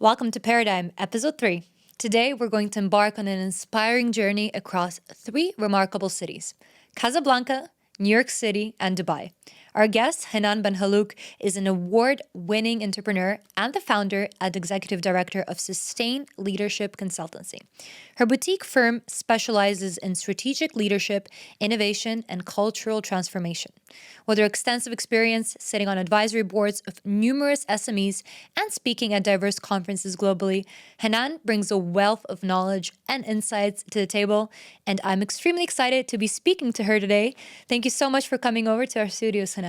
Welcome to Paradigm, Episode 3. Today, we're going to embark on an inspiring journey across three remarkable cities: Casablanca, New York City, and Dubai. Our guest, Hanane Benkhallouk, is an award-winning entrepreneur and the founder and executive director of Sustained Leadership Consultancy. Her boutique firm specializes in strategic leadership, innovation, and cultural transformation. With her extensive experience sitting on advisory boards of numerous SMEs and speaking at diverse conferences globally, Hanane brings a wealth of knowledge and insights to the table, and I'm extremely excited to be speaking to her today. Thank you so much for coming over to our studios, Hanane.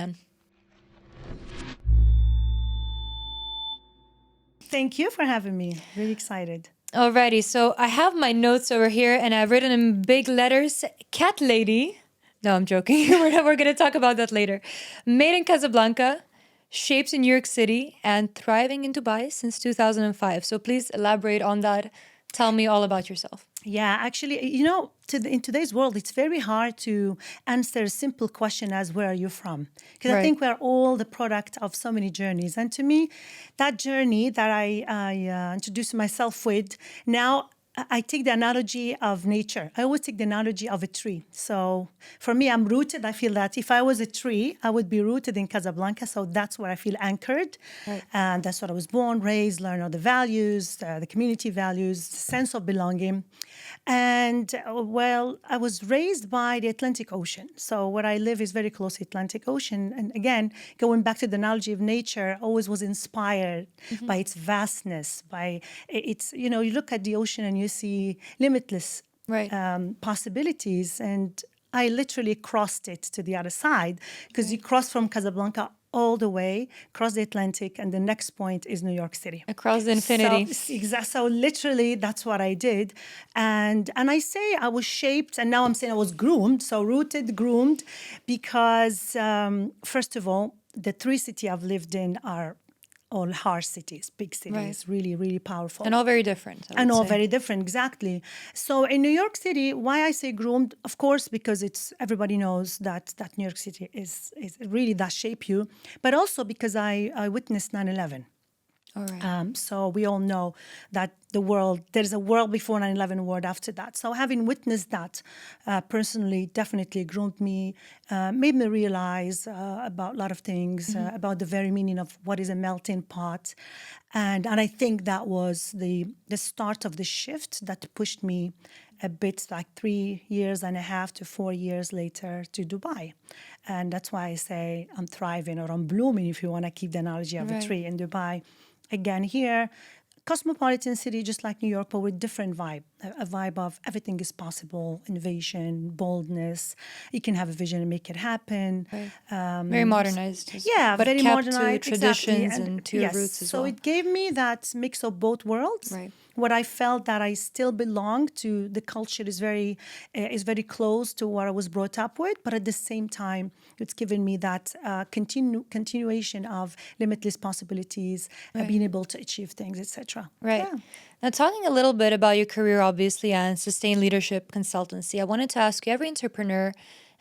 Thank you for having me. Really excited. Alrighty, so I have my notes over here and I've written in big letters, Cat Lady. No, I'm joking. We're going to talk about that later. Made in Casablanca, shaped in New York City, and thriving in Dubai since 2005. So please elaborate on that. Tell me all about yourself. Yeah, actually, in today's world, it's very hard to answer a simple question as where are you from? Because I think we're all the product of so many journeys. And to me, that journey that I introduced myself with, now I take the analogy of nature. I always take the analogy of a tree. So for me, I'm rooted. I feel that if I was a tree, I would be rooted in Casablanca. So that's where I feel anchored. Right. And that's what I was born, raised, learned all the values, the community values, sense of belonging. And I was raised by the Atlantic Ocean. So where I live is very close to the Atlantic Ocean. And again, going back to the analogy of nature, I always was inspired by its vastness, by its, you look at the ocean and you see limitless possibilities. And I literally crossed it to the other side because you cross from Casablanca all the way, cross the Atlantic, and the next point is New York City. Across the infinity. So literally, that's what I did. And I say I was shaped, and now I'm saying I was groomed, so rooted, groomed, because first of all, the three cities I've lived in are all harsh cities, big cities, really, really powerful. And all very different. And all very different, exactly. So in New York City, why I say groomed, of course, because everybody knows that New York City is really does shape you, but also because I witnessed 9/11. All right. So we all know that there's a world before 9/11, a world after that. So having witnessed that personally definitely groomed me, made me realize about a lot of things, about the very meaning of what is a melting pot. And I think that was the start of the shift that pushed me a bit, like 3.5 to 4 years later, to Dubai. And that's why I say I'm thriving, or I'm blooming, if you want to keep the analogy of a tree, in Dubai. Again, here, cosmopolitan city, just like New York, but with different vibe. A vibe of everything is possible, innovation, boldness. You can have a vision and make it happen. Right. Very modernized. But very kept modernized. to traditions exactly. and to your roots as well. So it gave me that mix of both worlds. Right. What I felt that I still belong to, the culture is very close to what I was brought up with, but at the same time, it's given me that continuation of limitless possibilities, being able to achieve things, etc. Right. Yeah. Now, talking a little bit about your career, obviously, and Sustained Leadership Consultancy, I wanted to ask you, every entrepreneur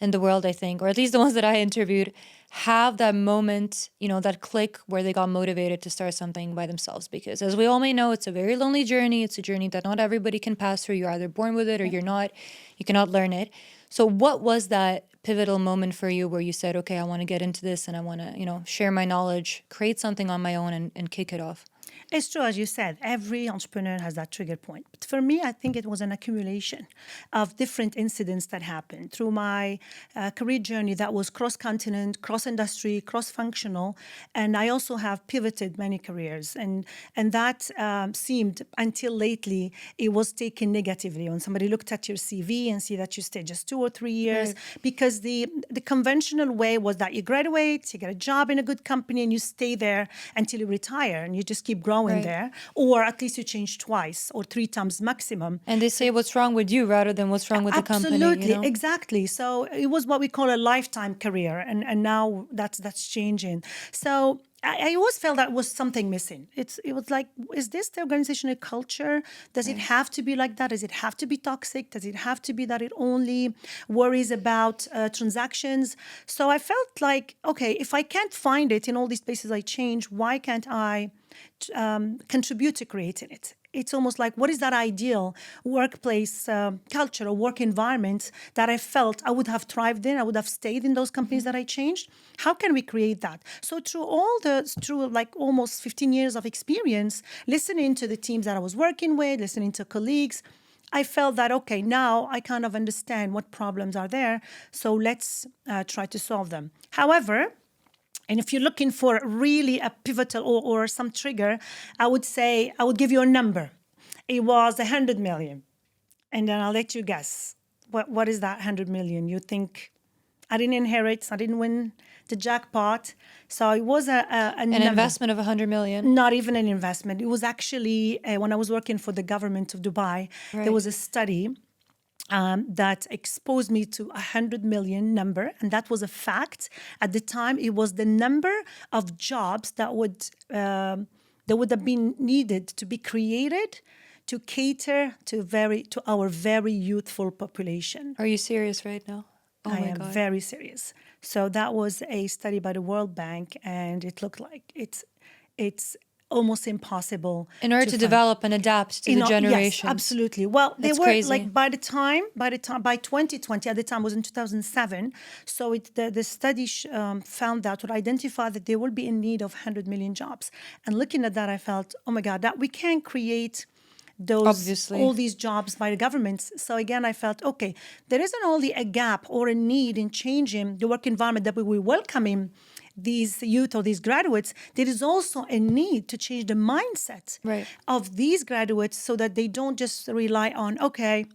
in the world, I think, or at least the ones that I interviewed, have that moment, that click where they got motivated to start something by themselves. Because as we all may know, it's a very lonely journey. It's a journey that not everybody can pass through. You're either born with it or you're not. You cannot learn it. So what was that pivotal moment for you where you said, okay, I want to get into this and I want to, share my knowledge, create something on my own and kick it off? It's true, as you said, every entrepreneur has that trigger point. But for me, I think it was an accumulation of different incidents that happened through my career journey that was cross-continent, cross-industry, cross-functional. And I also have pivoted many careers. And that seemed, until lately, it was taken negatively. When somebody looked at your CV and see that you stayed just 2 or 3 years, because the conventional way was that you graduate, you get a job in a good company, and you stay there until you retire, and you just keep growing there, or at least you change twice or 3 times maximum. And they say what's wrong with you rather than what's wrong with the company. Absolutely, exactly. So it was what we call a lifetime career, and now that's changing. So I always felt that was something missing. It was like, is this the organizational culture? Does it have to be like that? Does it have to be toxic? Does it have to be that it only worries about transactions? So I felt like, okay, if I can't find it in all these places I change, why can't I contribute to creating it. It's almost like, what is that ideal workplace culture or work environment that I felt I would have thrived in, I would have stayed in those companies that I changed? How can we create that? So through like almost 15 years of experience, listening to the teams that I was working with, listening to colleagues, I felt that, okay, now I kind of understand what problems are there, so let's try to solve them. However, and if you're looking for really a pivotal or some trigger, I would say, I would give you a number. It was 100 million. And then I'll let you guess. What is that 100 million? You think, I didn't inherit, I didn't win the jackpot. So it was An number. investment of 100 million. Not even an investment. It was actually, when I was working for the government of Dubai, Right. there was a study that exposed me to 100 million number, and that was a fact. At the time, it was the number of jobs that would have been needed to be created to cater to our very youthful population. Are you serious right now? Oh I my am God. very serious. So that was a study by the World Bank, and it looked like it's almost impossible In order to find. develop and adapt to the Yes, generations. absolutely. Well, they That's were crazy. like by 2020, at the time it was in 2007. So the study found out or identified that there will be in need of 100 million jobs. And looking at that, I felt, oh my God, that we can't create Obviously. all these jobs by the governments. So again, I felt, okay, there isn't only a gap or a need in changing the work environment that we will welcome in these youth or these graduates, there is also a need to change the mindset Right. of these graduates so that they don't just rely on, okay,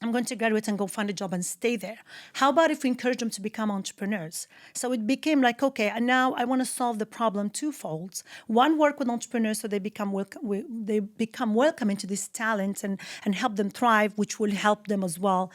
I'm going to graduate and go find a job and stay there. How about if we encourage them to become entrepreneurs? So it became like, okay, and now I want to solve the problem twofold. One, work with entrepreneurs so they become welcome into this talent and help them thrive, which will help them as well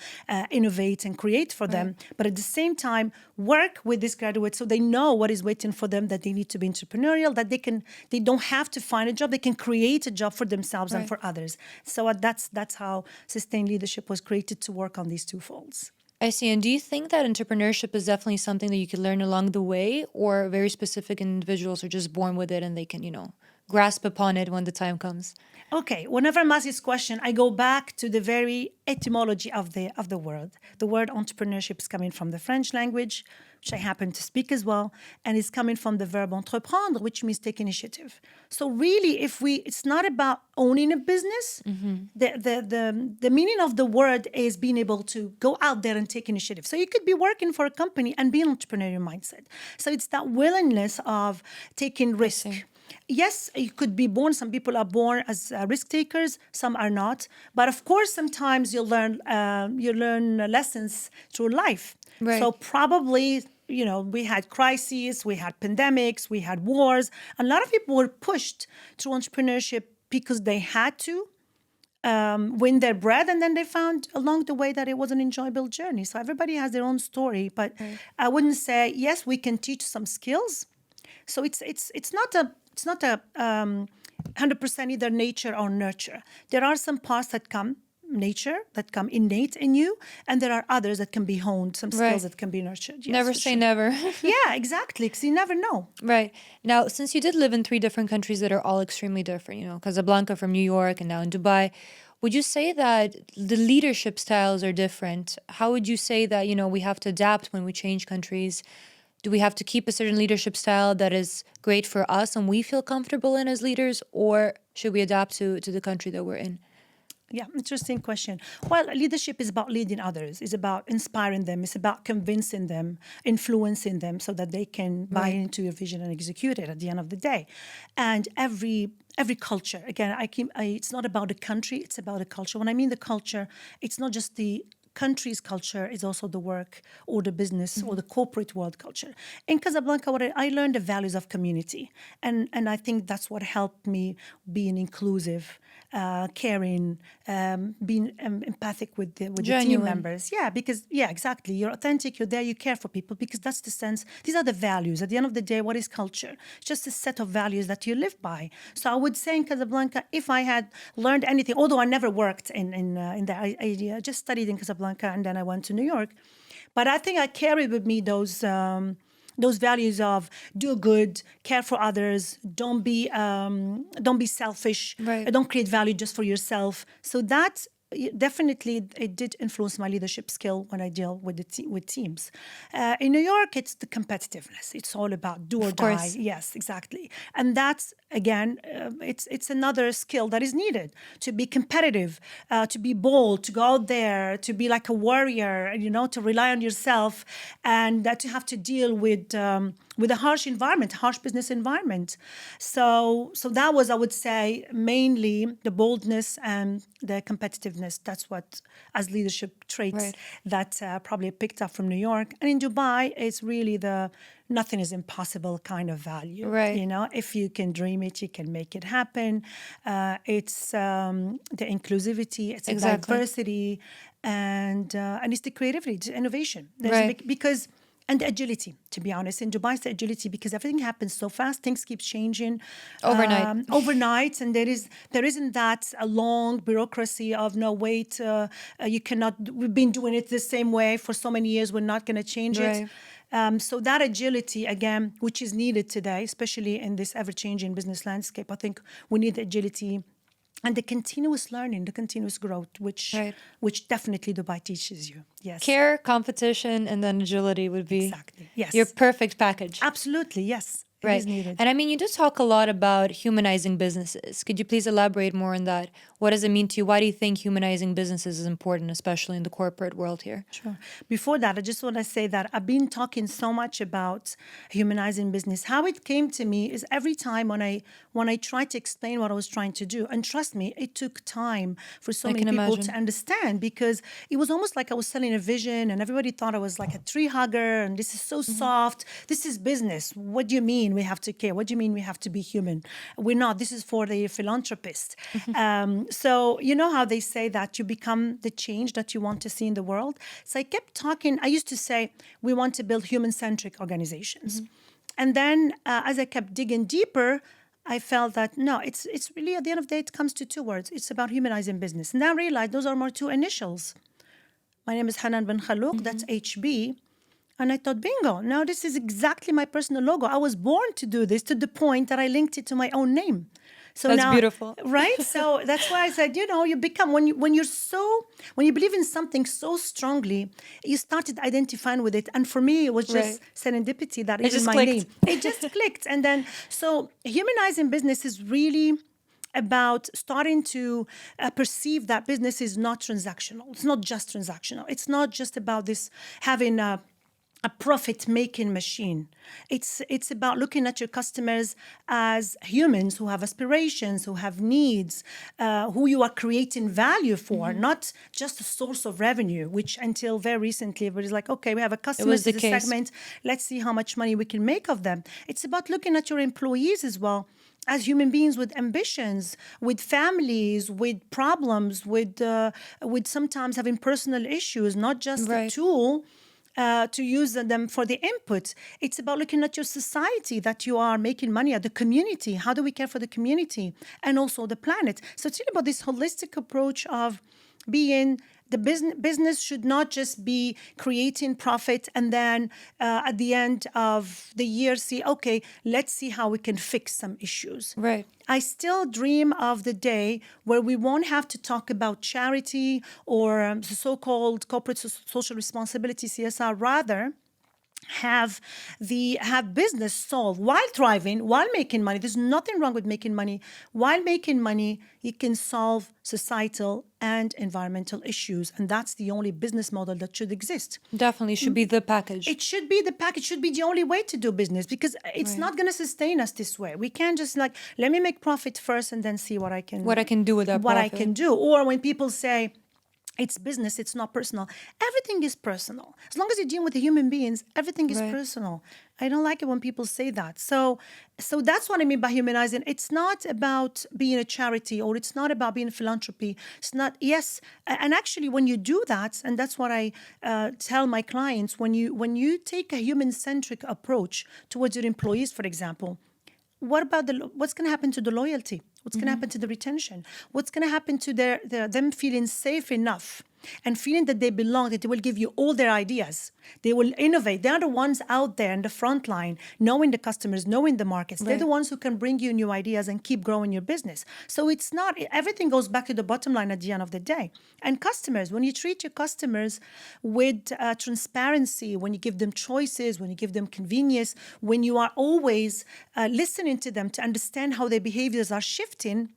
innovate and create for them. But at the same time, work with these graduates so they know what is waiting for them, that they need to be entrepreneurial, that they don't have to find a job, they can create a job for themselves and for others. So that's how sustained leadership was created, to work on these two folds. I see. And do you think that entrepreneurship is definitely something that you can learn along the way, or very specific individuals are just born with it and they can, grasp upon it when the time comes? Okay, whenever I'm asked this question, I go back to the very etymology of the word. The word entrepreneurship is coming from the French language, which I happen to speak as well, and it's coming from the verb entreprendre, which means take initiative. So really, it's not about owning a business. The meaning of the word is being able to go out there and take initiative. So you could be working for a company and be an entrepreneurial mindset. So it's that willingness of taking risk. Yes, you could be born. Some people are born as risk takers. Some are not. But of course, sometimes you learn lessons through life. Right. So probably, we had crises, we had pandemics, we had wars. A lot of people were pushed through entrepreneurship because they had to win their bread, and then they found along the way that it was an enjoyable journey. So everybody has their own story. But I wouldn't say, yes, we can teach some skills. So it's not a 100% either nature or nurture. There are some parts that come innate in you, and there are others that can be honed, some skills that can be nurtured. Yes, Never say never. Yeah, exactly, because you never know. Right. Now, since you did live in 3 different countries that are all extremely different, Casablanca from New York and now in Dubai, would you say that the leadership styles are different? How would you say that, we have to adapt when we change countries? Do we have to keep a certain leadership style that is great for us and we feel comfortable in as leaders, or should we adapt to the country that we're in? Yeah, interesting question. Well, leadership is about leading others. It's about inspiring them. It's about convincing them, influencing them so that they can buy into your vision and execute it at the end of the day. And every culture, again, it's not about the country, it's about the culture. When I mean the culture, it's not just the country's culture, is also the work or the business or the corporate world culture. In Casablanca, I learned the values of community. And I think that's what helped me being inclusive, caring, being empathic with the team members. Yeah, because, exactly. You're authentic, you're there, you care for people, because that's the sense. These are the values. At the end of the day, what is culture? It's just a set of values that you live by. So I would say in Casablanca, if I had learned anything, although I never worked in that, I just studied in Casablanca and then I went to New York. But I think I carried with me those those values of do good, care for others, don't be selfish, Right. don't create value just for yourself. So that definitely it did influence my leadership skill when I deal with with teams. In New York, it's the competitiveness. It's all about do or Of die. course. Yes, exactly. And that's again, it's another skill that is needed to be competitive, to be bold, to go out there, to be like a warrior. To rely on yourself, and to have to deal with a harsh environment, harsh business environment. So that was, I would say, mainly the boldness and the competitiveness. That's what, as leadership traits, Right. that probably picked up from New York. And in Dubai, it's really the nothing is impossible kind of value. Right. If you can dream it, you can make it happen. It's the inclusivity, it's the Exactly. diversity, and it's the creativity, it's innovation. Right. Because and the agility, to be honest. In Dubai, it's the agility because everything happens so fast. Things keep changing Overnight. and there isn't that a long bureaucracy of no wait. You cannot. We've been doing it the same way for so many years. We're not going to change Right. it. So that agility, again, which is needed today, especially in this ever-changing business landscape, I think we need the agility and the continuous learning, the continuous growth, Right. which definitely Dubai teaches you. Yes. Care, competition, and then agility would be Exactly. Yes. your perfect package. Absolutely. Yes. It Right. is needed. And I mean, you do talk a lot about humanizing businesses. Could you please elaborate more on that? What does it mean to you? Why do you think humanizing businesses is important, especially in the corporate world here? Sure. Before that, I just want to say that I've been talking so much about humanizing business. How it came to me is every time when I tried to explain what I was trying to do, and trust me, it took time for so many can people imagine. to understand, because it was almost like I was selling a vision, and everybody thought I was like a tree hugger, and this is so soft. This is business. What do you mean we have to care? What do you mean we have to be human? We're not. This is for the philanthropist. So you know how they say that you become the change that you want to see in the world? So I kept talking. I used to say we want to build human-centric organizations. And then as I kept digging deeper, I felt that no, it's really at the end of the day, it comes to two words. It's about humanizing business. And then I realized those are my two initials. My name is Hanane Benkhallouk, that's HB. And I thought, bingo, now this is exactly my personal logo. I was born to do this, to the point that I linked it to my own name. So That's now, beautiful. Right? So that's why I said, you become, when you believe in something so strongly, you started identifying with it. And for me, it was just serendipity that even just my clicked. name. It just clicked. And then, so humanizing business is really about starting to perceive that business is not transactional. It's not just transactional. It's not just about this having a profit-making machine. It's about looking at your customers as humans who have aspirations, who have needs, who you are creating value for, not just a source of revenue, which until very recently, everybody's like, okay, we have a customer, was the this is a case. segment, let's see how much money we can make of them. It's about looking at your employees as well as human beings with ambitions, with families, with problems, with sometimes having personal issues, not just a tool to use them for the input. It's about looking at your society, that you are making money at the community. How do we care for the community and also the planet? So it's really about this holistic approach of being the business should not just be creating profit and then at the end of the year see, okay, let's see how we can fix some issues. Right. I still dream of the day where we won't have to talk about charity or the so-called corporate social responsibility, CSR, rather have business solve while thriving, while making money. There's nothing wrong with making money. While making money, you can solve societal and environmental issues. And that's the only business model that should exist. Definitely should be the package. It should be the package, should be the only way to do business, because it's not going to sustain us this way. We can't just let me make profit first and then see what I can do with that what profit. I can do. Or when people say, it's business, it's not personal. Everything is personal. As long as you're dealing with the human beings, everything is personal. I don't like it when people say that. So that's what I mean by humanizing. It's not about being a charity, or it's not about being philanthropy. It's not, yes. And actually, when you do that, and that's what I tell my clients, when you take a human-centric approach towards your employees, for example, what's going to happen to the loyalty? What's going to happen to the retention? What's going to happen to them feeling safe enough and feeling that they belong, that they will give you all their ideas. They will innovate. They are the ones out there in the front line, knowing the customers, knowing the markets. They're the ones who can bring you new ideas and keep growing your business. So it's not, everything goes back to the bottom line at the end of the day. And customers, when you treat your customers with transparency, when you give them choices, when you give them convenience, when you are always listening to them to understand how their behaviors are shifting,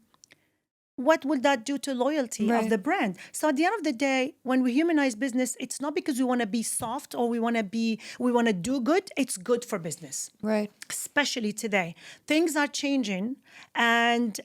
what will that do to loyalty of the brand? So at the end of the day, when we humanize business, it's not because we want to be soft or we want to do good. It's good for business. Right. Especially today. Things are changing, and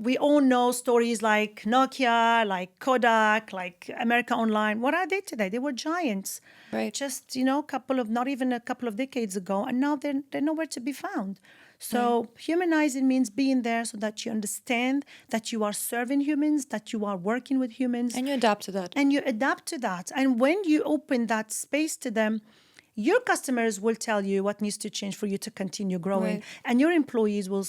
we all know stories like Nokia, like Kodak, like America Online. What are they today? They were giants. Right. Just, not even a couple of decades ago, and now they're nowhere to be found. So humanizing means being there so that you understand that you are serving humans, that you are working with humans. And you adapt to that. And you adapt to that. And when you open that space to them, your customers will tell you what needs to change for you to continue growing. Right. And your employees will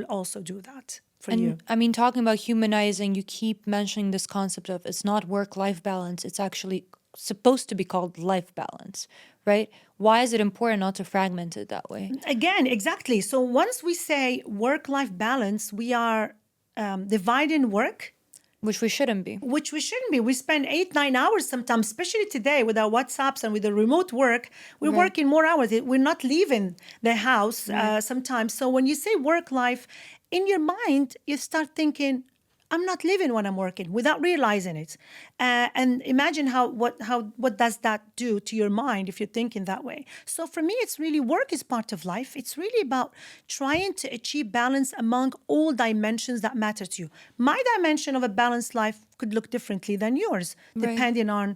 also do that for you. I mean, talking about humanizing, you keep mentioning this concept of it's not work-life balance. It's actually supposed to be called life balance, right? Why is it important not to fragment it that way? Again, exactly. So once we say work-life balance, we are dividing work. Which we shouldn't be. Which we shouldn't be. We spend 8-9 hours sometimes, especially today with our WhatsApps and with the remote work. We're working more hours. We're not leaving the house sometimes. So when you say work life, in your mind, you start thinking, I'm not living when I'm working without realizing it. And imagine what does that do to your mind if you're thinking that way. So for me, it's really work is part of life. It's really about trying to achieve balance among all dimensions that matter to you. My dimension of a balanced life could look differently than yours, depending on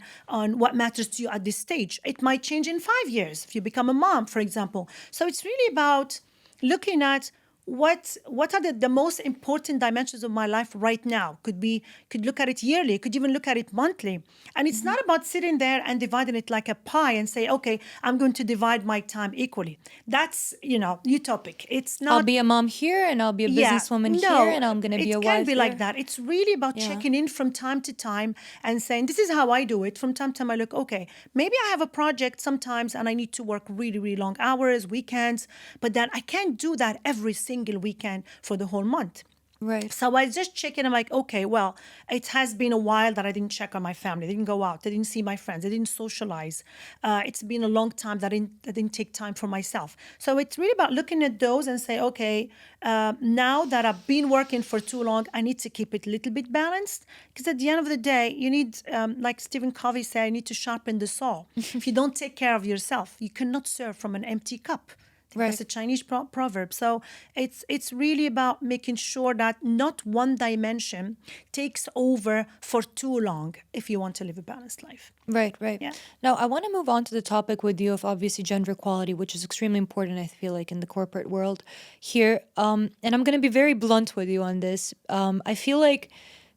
what matters to you at this stage. It might change in 5 years if you become a mom, for example. So it's really about looking at what are the most important dimensions of my life right now. Could look at it yearly, could even look at it monthly. And it's not about sitting there and dividing it like a pie and say, okay, I'm going to divide my time equally. That's utopic. It's not. I'll be a mom here and I'll be a businesswoman here and I'm going to be a wife. It can't be there. like that. It's really about checking in from time to time and saying, this is how I do it. From time to time I look, okay, maybe I have a project sometimes and I need to work really, really long hours, weekends, but then I can't do that every single weekend for the whole month. Right. So I just check in. I'm like, okay, well, it has been a while that I didn't check on my family. I didn't go out. I didn't see my friends. I didn't socialize. It's been a long time that I didn't take time for myself. So it's really about looking at those and say, okay, now that I've been working for too long, I need to keep it a little bit balanced. Because at the end of the day, you need, like Stephen Covey said, you need to sharpen the saw. If you don't take care of yourself, you cannot serve from an empty cup. That's a Chinese proverb. So it's really about making sure that not one dimension takes over for too long if you want to live a balanced life. Right. Yeah. Now, I want to move on to the topic with you of obviously gender equality, which is extremely important, I feel like, in the corporate world here. And I'm going to be very blunt with you on this. I feel like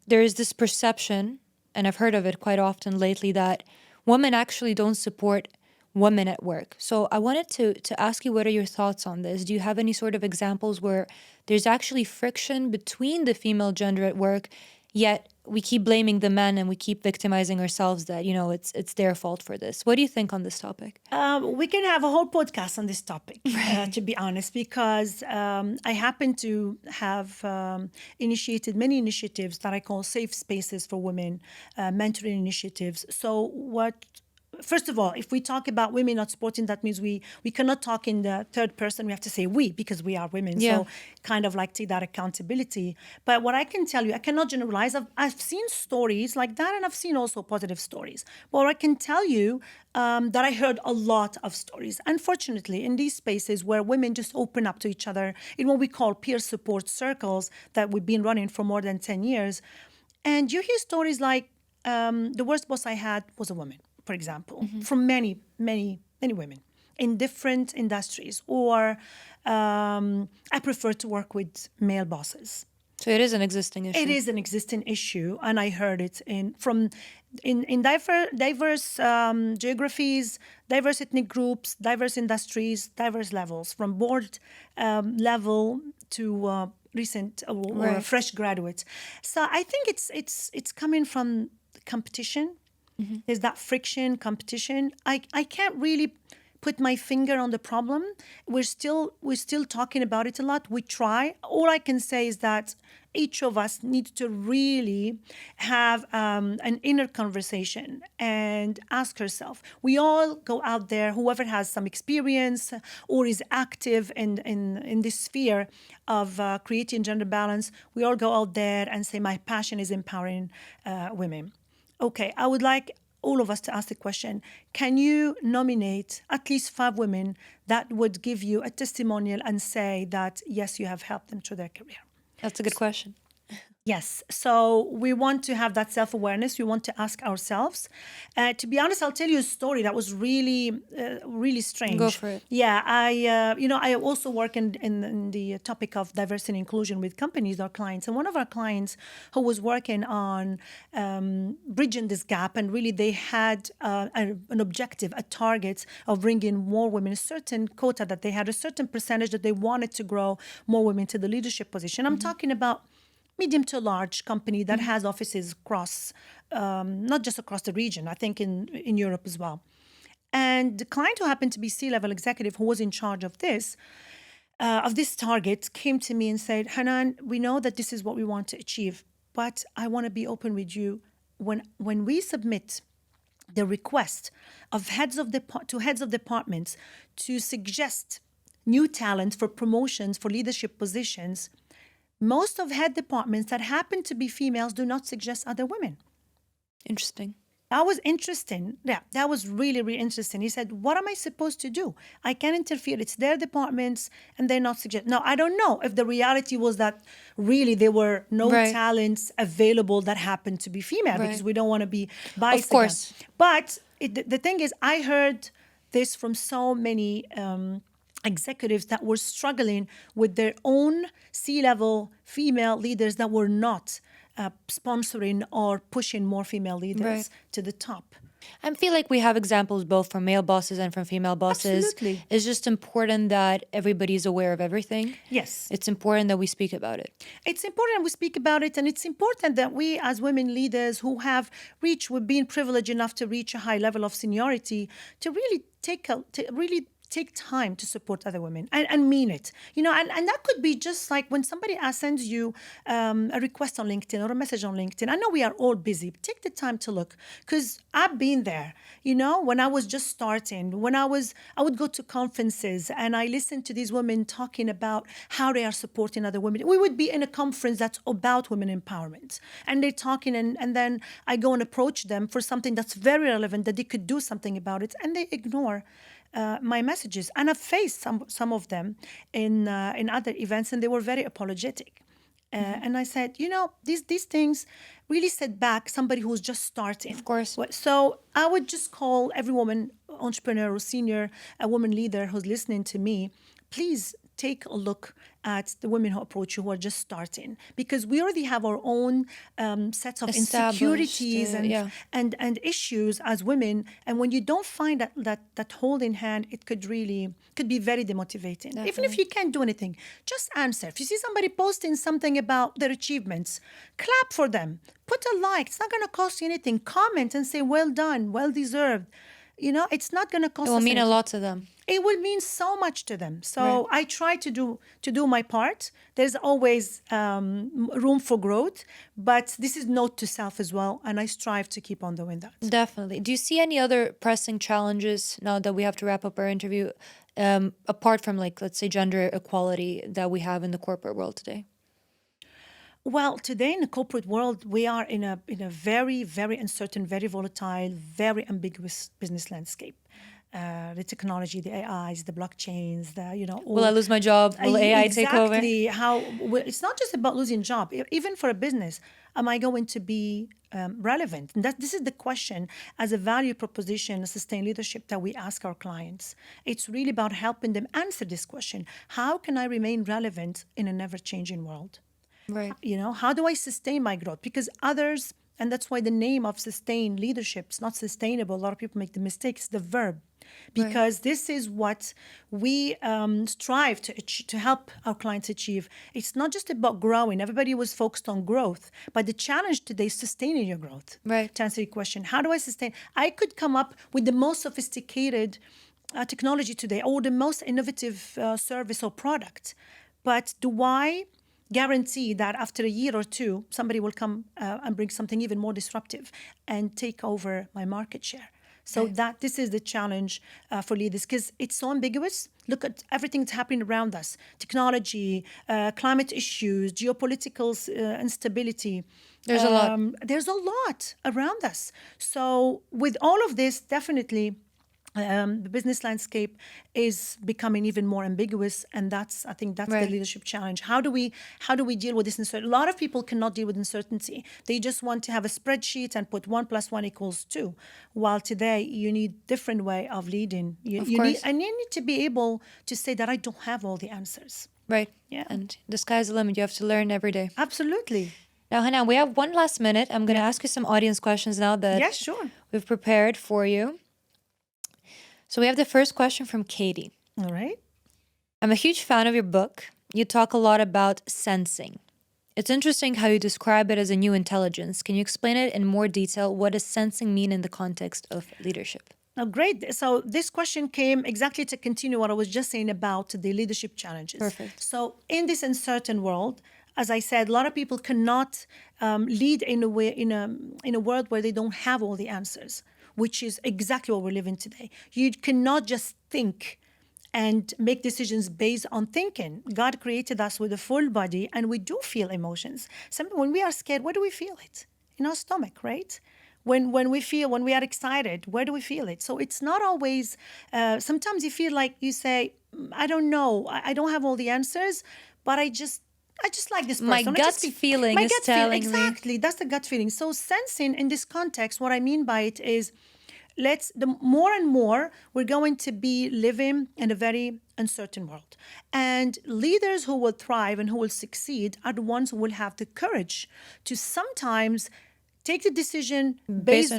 there is this perception, and I've heard of it quite often lately, that women actually don't support women at work. So I wanted to ask you, what are your thoughts on this? Do you have any sort of examples where there's actually friction between the female gender at work, yet we keep blaming the men and we keep victimizing ourselves that, it's their fault for this? What do you think on this topic? We can have a whole podcast on this topic, to be honest, because I happen to have initiated many initiatives that I call safe spaces for women, mentoring initiatives. So first of all, if we talk about women not supporting, that means we cannot talk in the third person. We have to say we, because we are women. Yeah. So kind of like take that accountability. But what I can tell you, I cannot generalize. I've seen stories like that, and I've seen also positive stories. But what I can tell you that I heard a lot of stories, unfortunately, in these spaces where women just open up to each other in what we call peer support circles that we've been running for more than 10 years. And you hear stories like, the worst boss I had was a woman, for example, from many, many, many women in different industries, or I prefer to work with male bosses. So it is an existing issue. It is an existing issue, and I heard it in diverse geographies, diverse ethnic groups, diverse industries, diverse levels, from board level to recent or fresh graduates. So I think it's coming from competition. There's that friction, competition. I can't really put my finger on the problem. We're still talking about it a lot. We try. All I can say is that each of us needs to really have an inner conversation and ask herself. We all go out there, whoever has some experience or is active in this sphere of creating gender balance, we all go out there and say, my passion is empowering women. Okay, I would like all of us to ask the question, can you nominate at least 5 women that would give you a testimonial and say that, yes, you have helped them through their career? That's a good question. Yes. So we want to have that self-awareness. We want to ask ourselves. To be honest, I'll tell you a story that was really strange. Go for it. Yeah, I also work in the topic of diversity and inclusion with companies, our clients. And one of our clients who was working on bridging this gap, and really they had an objective, a target of bringing more women, a certain quota that they had, a certain percentage that they wanted to grow more women to the leadership position. I'm talking about medium to large company that has offices across, not just across the region, I think in Europe as well. And the client who happened to be C-level executive who was in charge of this target came to me and said, Hanan, we know that this is what we want to achieve, but I want to be open with you. When we submit the request of heads of departments to suggest new talent for promotions for leadership positions, most of head departments that happen to be females do not suggest other women. Interesting. That was interesting. Yeah, that was really, really interesting. He said, what am I supposed to do? I can't interfere. It's their departments and they're not suggest. Now, I don't know if the reality was that really there were no Right. talents available that happened to be female, because Right. we don't want to be biased. Of course. Again. But the thing is, I heard this from so many executives that were struggling with their own C-level female leaders that were not sponsoring or pushing more female leaders Right. to the top. I feel like we have examples both from male bosses and from female bosses. Absolutely. It's just important that everybody's aware of everything. Yes. It's important that we speak about it. It's important we speak about it, and it's important that we as women leaders who have we've been privileged enough to reach a high level of seniority, to really take time to support other women and mean it. And that could be just like when somebody sends you a request on LinkedIn or a message on LinkedIn. I know we are all busy, but take the time to look, because I've been there. When I was just starting, I would go to conferences and I listened to these women talking about how they are supporting other women. We would be in a conference that's about women empowerment, and they're talking, and then I go and approach them for something that's very relevant, that they could do something about it, and they ignore my messages. And I've faced some of them in other events, and they were very apologetic. And I said, these things really set back somebody who's just starting. Of course. So I would just call every woman entrepreneur or senior woman leader who's listening to me, please take a look at the women who approach you who are just starting, because we already have our own sets of insecurities and issues as women. And when you don't find that holding hand, it could be very demotivating. Definitely. Even if you can't do anything, just answer. If you see somebody posting something about their achievements, clap for them. Put a like. It's not going to cost you anything. Comment and say, well done, well deserved. It's not going to cost us It will mean anything. a lot to them. It will mean so much to them. So Right. I try to do my part. There's always room for growth, but this is note to self as well, and I strive to keep on doing that. Definitely. Do you see any other pressing challenges now that we have to wrap up our interview, apart from, like, let's say, gender equality that we have in the corporate world today? Well, today in the corporate world, we are in a very, very uncertain, very volatile, very ambiguous business landscape. The technology, the AIs, the blockchains, Will I lose my job? Will AI take over? Exactly. It's not just about losing job. Even for a business, am I going to be relevant? And this is the question as a value proposition, a sustained leadership that we ask our clients. It's really about helping them answer this question. How can I remain relevant in an ever-changing world? Right. How do I sustain my growth? Because others, and that's why the name of sustained leadership is not sustainable. A lot of people make the mistake. It's the verb. because this is what we strive to help our clients achieve. It's not just about growing. Everybody was focused on growth, but the challenge today is sustaining your growth. Right. To answer your question, how do I sustain? I could come up with the most sophisticated technology today or the most innovative service or product, but do I guarantee that after a year or two, somebody will come and bring something even more disruptive and take over my market share? So that this is the challenge for leaders, because it's so ambiguous. Look at everything that's happening around us: technology, climate issues, geopolitical instability. There's a lot. There's a lot around us. So with all of this, definitely the business landscape is becoming even more ambiguous, and I think that's the Right. leadership challenge. How do we deal with this uncertainty? A lot of people cannot deal with uncertainty. They just want to have a spreadsheet and put 1 + 1 = 2. While today you need different way of leading. You course. need to be able to say that I don't have all the answers. Right. Yeah. And the sky's the limit. You have to learn every day. Absolutely. Now, Hanane, we have one last minute. I'm going to ask you some audience questions now that Yes, sure. we've prepared for you. So we have the first question from Katie. All right. I'm a huge fan of your book. You talk a lot about sensing. It's interesting how you describe it as a new intelligence. Can you explain it in more detail? What does sensing mean in the context of leadership? Oh, great. So this question came exactly to continue what I was just saying about the leadership challenges. Perfect. So in this uncertain world, as I said, a lot of people cannot lead in a way in a world where they don't have all the answers, which is exactly what we're living today. You cannot just think and make decisions based on thinking. God created us with a full body, and we do feel emotions. When we are scared, where do we feel it? In our stomach, right? When we are excited, where do we feel it? So it's not always. Sometimes you feel like you say, I don't know, I don't have all the answers, but I just like this person. My gut feeling is telling me. Exactly, that's the gut feeling. So sensing in this context, what I mean by it is, the more and more we're going to be living in a very uncertain world. And leaders who will thrive and who will succeed are the ones who will have the courage to sometimes take the decision based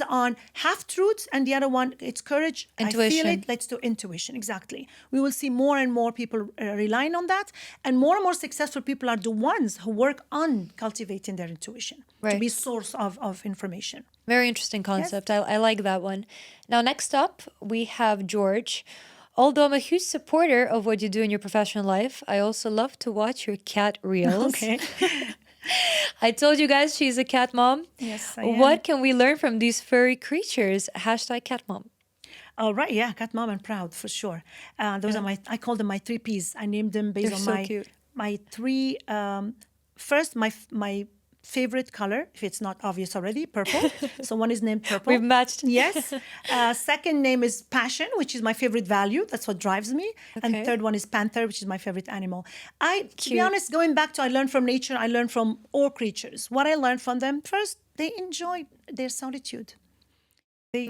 on half truths, and the other one, it's courage. Intuition. I feel it. Let's do intuition. Exactly. We will see more and more people relying on that, and more successful people are the ones who work on cultivating their intuition to be source of information. Very interesting concept. I like that one. Now, next up, we have George. Although I'm a huge supporter of what you do in your professional life, I also love to watch your cat reels. Okay. I told you guys she's a cat mom. Yes, I am. What can we learn from these furry creatures? #cat mom. Oh, right. Yeah. Cat mom and proud, for sure. Those are I call them my 3 Ps. I named them based They're on so cute. my 3, first, my favorite color, if it's not obvious already, purple. So one is named purple. We've matched. Yes. Second name is passion, which is my favorite value. That's what drives me. Okay. And third one is panther, which is my favorite animal. To be Cute. honest, going back to I learned from nature, I learned from all creatures. What I learned from them, first, they enjoy their solitude. They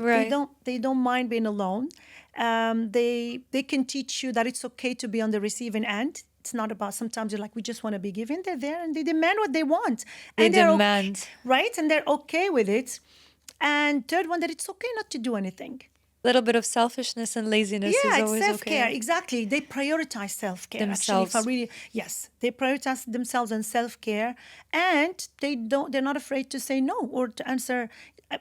don't mind being alone. They can teach you that it's okay to be on the receiving end. It's not about, sometimes you're like, we just want to be given. They're there and they demand what they want. And They demand. right? And they're okay with it. And third one, that it's okay not to do anything. A little bit of selfishness and laziness is Yeah, it's always self-care. okay. Exactly. They prioritize self-care. Themselves. Actually, yes, they prioritize themselves and self-care, and they're not afraid to say no or to answer.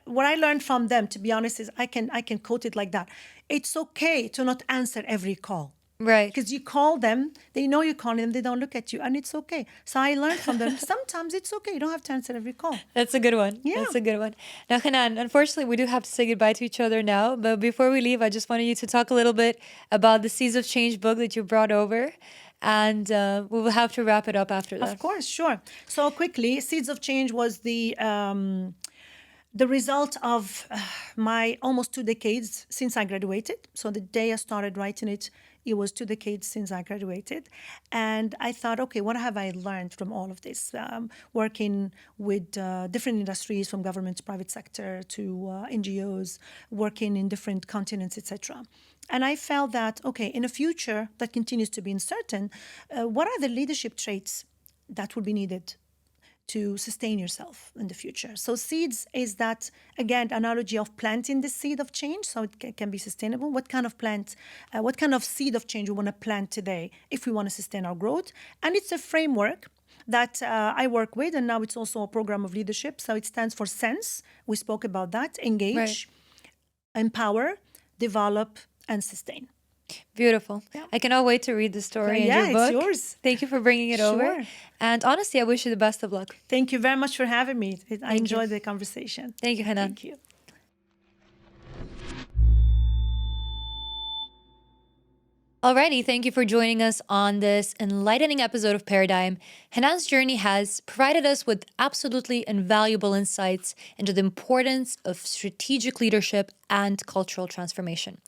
What I learned from them, to be honest, is I can quote it like that. It's okay to not answer every call. Right. Because you call them, they know you're calling them, they don't look at you, and it's okay. So I learned from them, sometimes it's okay. You don't have to answer every call. That's a good one. Yeah. That's a good one. Now, Hanane, unfortunately, we do have to say goodbye to each other now. But before we leave, I just wanted you to talk a little bit about the Seeds of Change book that you brought over. And we will have to wrap it up after that. Of course, sure. So quickly, Seeds of Change was the result of my almost 2 decades since I graduated. So the day I started writing it, it was 2 decades since I graduated. And I thought, okay, what have I learned from all of this? Working with different industries, from government to private sector to NGOs, working in different continents, etc. And I felt that, okay, in a future that continues to be uncertain, what are the leadership traits that will be needed? to sustain yourself in the future. So seeds is that, again, analogy of planting the seed of change so it can be sustainable. What kind of plant, what kind of seed of change we want to plant today if we want to sustain our growth? And it's a framework that I work with, and now it's also a program of leadership. So it stands for SENSE. We spoke about that. Engage, empower, develop, and sustain. Beautiful. Yeah. I cannot wait to read the story in Yeah, your book. it's yours. Thank you for bringing it over. Sure. And honestly, I wish you the best of luck. Thank you very much for having me. I you. enjoyed the conversation. Thank you, Hanane. Thank you. Alrighty, thank you for joining us on this enlightening episode of Paradigm. Hanane's journey has provided us with absolutely invaluable insights into the importance of strategic leadership and cultural transformation.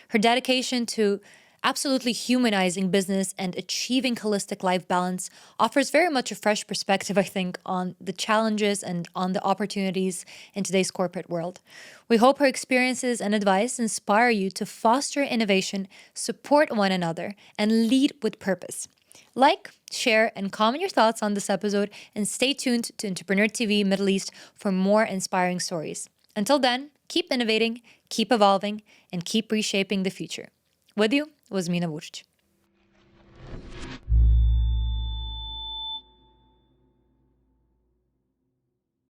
Her dedication to absolutely humanizing business and achieving holistic life balance offers very much a fresh perspective, I think, on the challenges and on the opportunities in today's corporate world. We hope her experiences and advice inspire you to foster innovation, support one another, and lead with purpose. Like, share, and comment your thoughts on this episode, and stay tuned to Entrepreneur TV Middle East for more inspiring stories. Until then, keep innovating, keep evolving, and keep reshaping the future. With you was Mina Vucic.